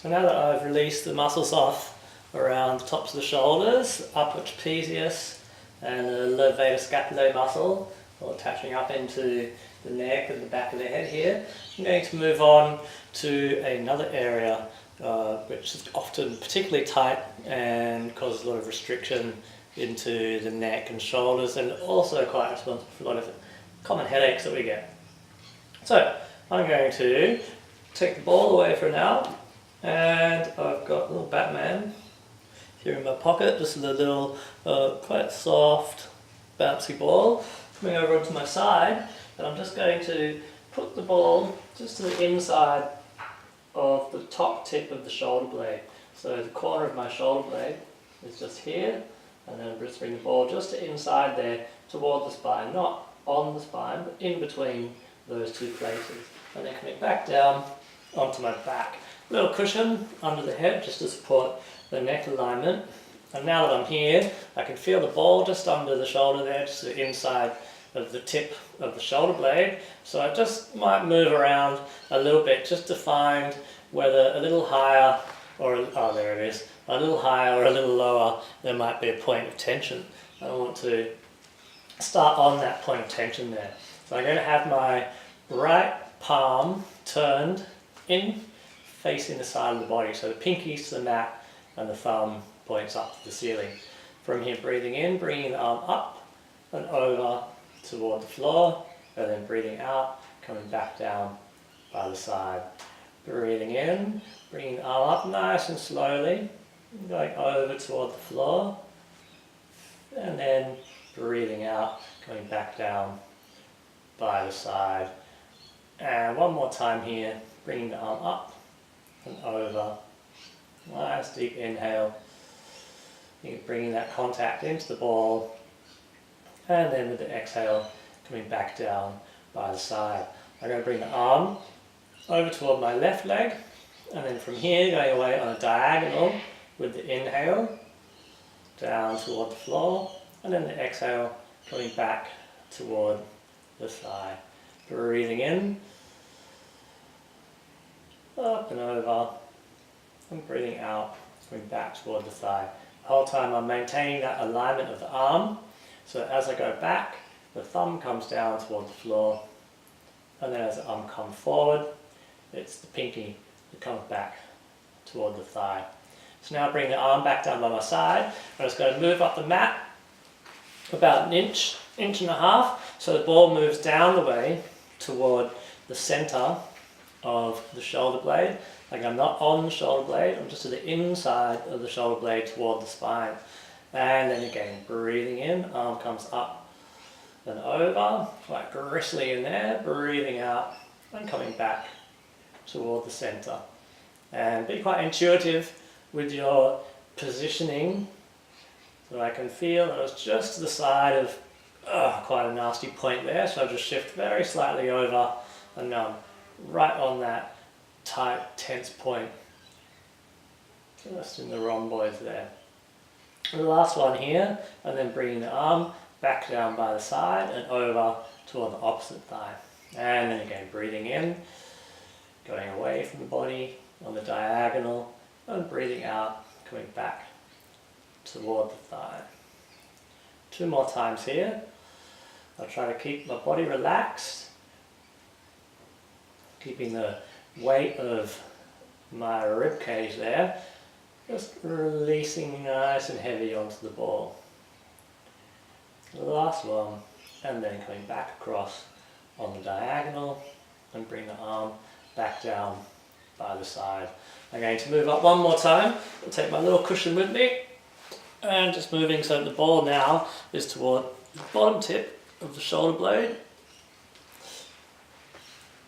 So now that I've released the muscles off around the tops of the shoulders, upper trapezius and the levator scapulae muscle, all attaching up into the neck and the back of the head here, I'm going to move on to another area which is often particularly tight and causes a lot of restriction into the neck and shoulders, and also quite responsible for a lot of common headaches that we get. So I'm going to take the ball away for now, and I've got a little Batman here in my pocket, just a little quite soft bouncy ball coming over onto my side, and I'm just going to put the ball just to the inside of the top tip of the shoulder blade. So the corner of my shoulder blade is just here, and then I'm just bring the ball just to inside there toward the spine, not on the spine but in between those two places, and then coming back down onto my back. A little cushion under the head just to support the neck alignment. And now that I'm here, I can feel the ball just under the shoulder there, just the inside of the tip of the shoulder blade. So I just might move around a little bit just to find whether a little higher or, oh there it is, a little higher or a little lower there might be a point of tension. I want to start on that point of tension there. So I'm going to have my right palm turned in, facing the side of the body. So the pinky's to the mat and the thumb points up to the ceiling. From here, breathing in, bringing the arm up and over toward the floor, and then breathing out, coming back down by the side. Breathing in, bringing the arm up nice and slowly, going over toward the floor, and then breathing out, coming back down by the side. And one more time here, bringing the arm up and over. Nice deep inhale. You're bringing that contact into the ball, and then with the exhale, coming back down by the side. I'm going to bring the arm over toward my left leg, and then from here going away on a diagonal with the inhale, down toward the floor, and then the exhale coming back toward the thigh. Breathing in, up and over, and breathing out, coming back toward the thigh. The whole time I'm maintaining that alignment of the arm, so as I go back, the thumb comes down toward the floor, and then as the arm comes forward, it's the pinky that comes back toward the thigh. So now bring the arm back down by my side. I'm just going to move up the mat about an inch and a half, so the ball moves down the way toward the center of the shoulder blade. Like I'm not on the shoulder blade, I'm just to the inside of the shoulder blade toward the spine. And then again, breathing in, arm comes up and over, quite bristly in there, breathing out and coming back toward the center. And be quite intuitive with your positioning, so I can feel that it's just to the side of quite a nasty point there, so I just shift very slightly over, and now I'm right on that tight, tense point, just in the rhomboids there. The last one here, and then bringing the arm back down by the side and over toward the opposite thigh. And then again, breathing in, going away from the body on the diagonal, and breathing out, coming back toward the thigh. 2 more times here. I'll try to keep my body relaxed, keeping the weight of my rib cage there, just releasing nice and heavy onto the ball. The last one, and then coming back across on the diagonal and bring the arm back down by the side. I'm going to move up one more time. I'll take my little cushion with me, and just moving so the ball now is toward the bottom tip of the shoulder blade.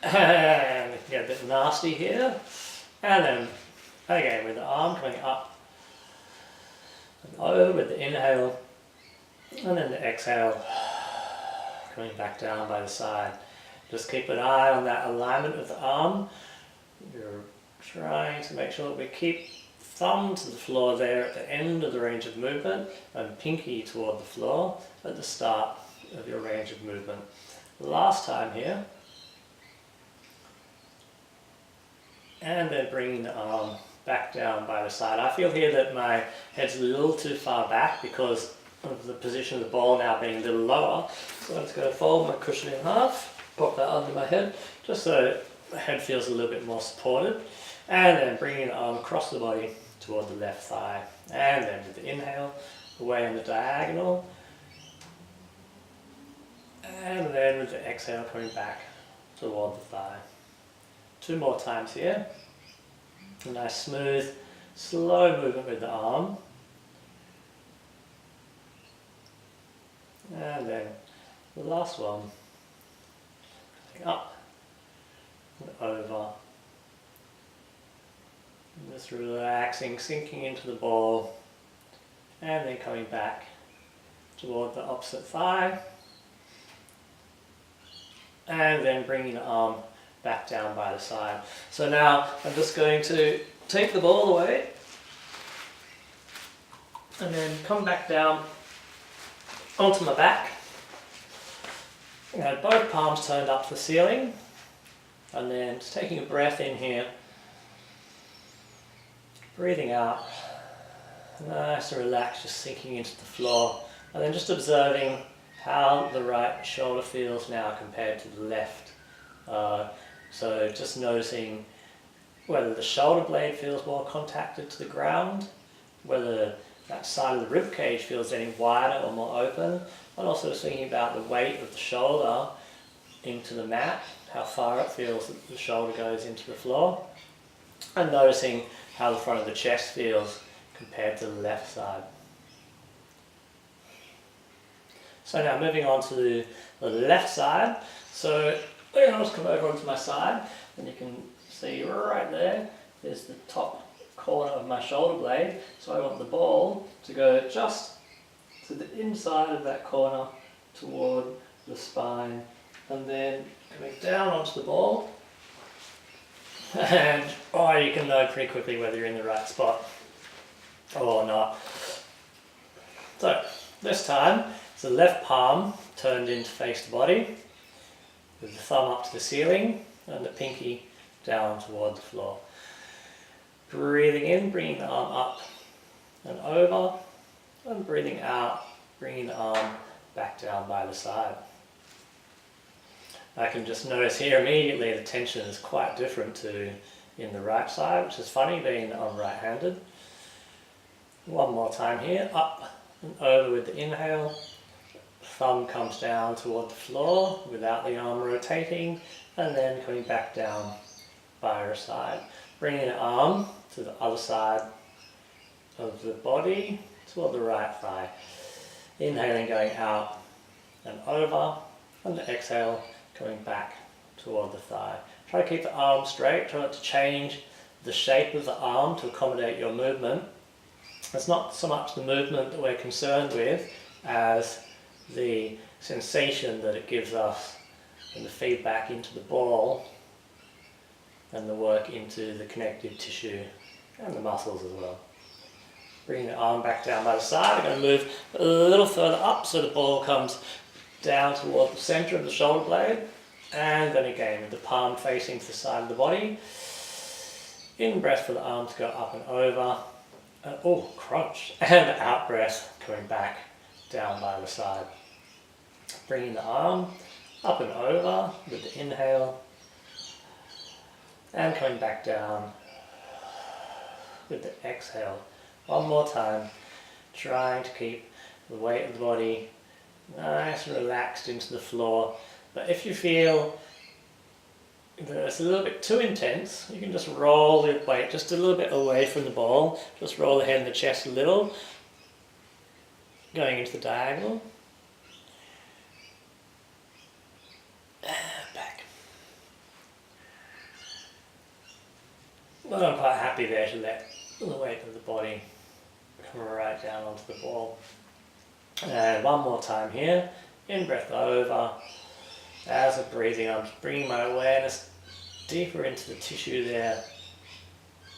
And it can get a bit nasty here. And then again with the arm coming up and over with the inhale, and then the exhale coming back down by the side. Just keep an eye on that alignment of the arm. You're trying to make sure that we keep thumb to the floor there at the end of the range of movement, and pinky toward the floor at the start of your range of movement. Last time here. And then bringing the arm back down by the side. I feel here that my head's a little too far back because of the position of the ball now being a little lower. So I'm just going to fold my cushion in half, pop that under my head, just so the head feels a little bit more supported. And then bringing the arm across the body toward the left thigh. And then with the inhale, away in the diagonal. And then with the exhale, coming back toward the thigh. 2 more times here. A nice smooth, slow movement with the arm. And then the last one. Up and over. And just relaxing, sinking into the ball. And then coming back toward the opposite thigh. And then bringing the arm back down by the side. So now I'm just going to take the ball away and then come back down onto my back. I have both palms turned up to the ceiling, and then just taking a breath in here, breathing out, nice and relaxed, just sinking into the floor, and then just observing how the right shoulder feels now compared to the left. So just noticing whether the shoulder blade feels more contacted to the ground, whether that side of the rib cage feels any wider or more open, and also just thinking about the weight of the shoulder into the mat, how far it feels that the shoulder goes into the floor, and noticing how the front of the chest feels compared to the left side. So now moving on to the left side. So I'll just come over onto my side, and you can see right there, there's the top corner of my shoulder blade. So I want the ball to go just to the inside of that corner toward the spine, and then coming down onto the ball. And you can know pretty quickly whether you're in the right spot or not. So this time, it's the left palm turned in to face the body, with the thumb up to the ceiling and the pinky down toward the floor. Breathing in, bringing the arm up and over, and breathing out, bringing the arm back down by the side. I can just notice here immediately the tension is quite different to in the right side, which is funny being that I'm right-handed. One more time here, up and over with the inhale. Thumb comes down toward the floor without the arm rotating, and then coming back down by her side. Bringing the arm to the other side of the body toward the right thigh. Inhaling, going out and over, and the exhale coming back toward the thigh. Try to keep the arm straight, try not to change the shape of the arm to accommodate your movement. It's not so much the movement that we're concerned with as the sensation that it gives us and the feedback into the ball and the work into the connective tissue and the muscles as well. Bringing the arm back down by the side. I'm going to move a little further up so the ball comes down toward the center of the shoulder blade, and then again with the palm facing to the side of the body. In breath for the arm to go up and over, crunch, and out breath coming back down by the side. Bringing the arm up and over with the inhale, and coming back down with the exhale. One more time, trying to keep the weight of the body nice and relaxed into the floor. But if you feel that it's a little bit too intense, you can just roll the weight just a little bit away from the ball. Just roll the head and the chest a little, going into the diagonal. Back. Well, I'm quite happy there to let the weight of the body come right down onto the ball. And one more time here. In breath over. As I'm breathing, I'm bringing my awareness deeper into the tissue there,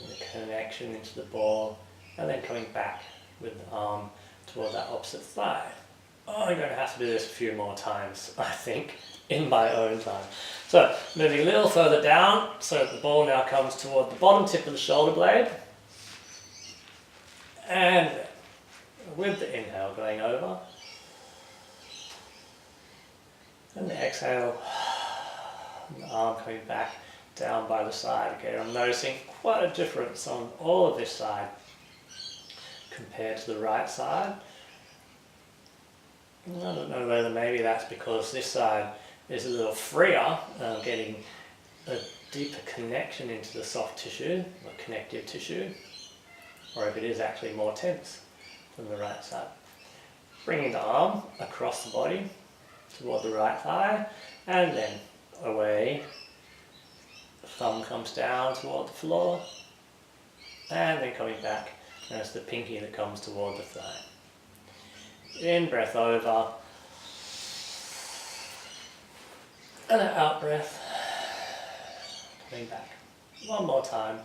and the connection into the ball, and then coming back with the arm toward that opposite thigh. I'm going to have to do this a few more times, I think, in my own time. So, moving a little further down, so that the ball now comes toward the bottom tip of the shoulder blade, And with the inhale going over, and the exhale, and the arm coming back down by the side again. I'm noticing quite a difference on all of this side compared to the right side. I don't know whether maybe that's because this side is a little freer, getting a deeper connection into the soft tissue, or connective tissue, or if it is actually more tense than the right side. Bringing the arm across the body toward the right thigh, and then away. The thumb comes down toward the floor, and then coming back, and it's the pinky that comes toward the thigh. In breath over, and an out breath, coming back. One more time.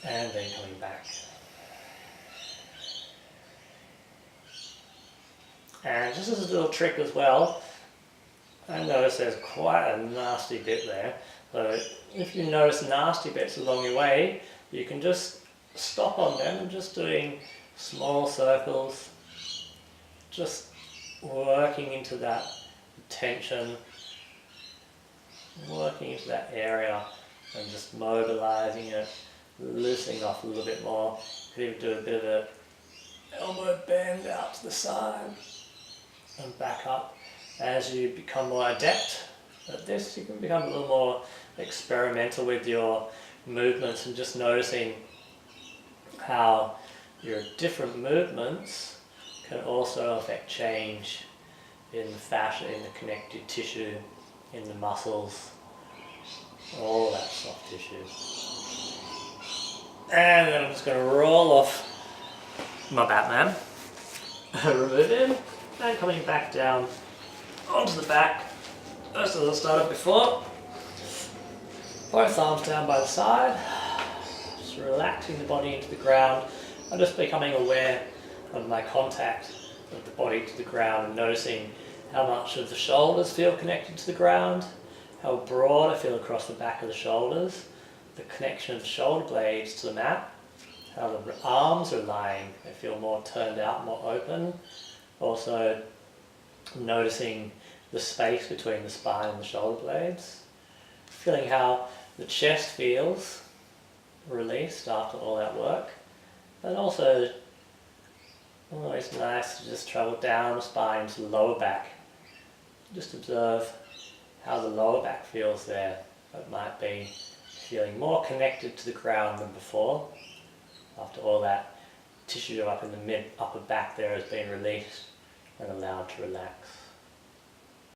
And then coming back. And just as a little trick as well, I notice there's quite a nasty bit there. So if you notice nasty bits along your way, you can just stop on them and just doing small circles, just working into that tension, working into that area and just mobilizing it, loosening off a little bit more. You could even do a bit of an elbow bend out to the side and back up. As you become more adept at this, you can become a little more experimental with your movements and just noticing how your different movements can also affect change in the fascia, in the connective tissue, in the muscles, all that soft tissue. And then I'm just going to roll off my Batman, remove him, and coming back down onto the back, just as I started before. Both arms down by the side, just relaxing the body into the ground. I'm just becoming aware of my contact of the body to the ground and noticing how much of the shoulders feel connected to the ground, how broad I feel across the back of the shoulders, the connection of the shoulder blades to the mat, how the arms are lying, they feel more turned out, more open. Also noticing the space between the spine and the shoulder blades, feeling how the chest feels released after all that work, and also always nice to just travel down the spine to the lower back. Just observe how the lower back feels there. It might be feeling more connected to the ground than before, after all that tissue up in the mid upper back there has been released and allowed to relax.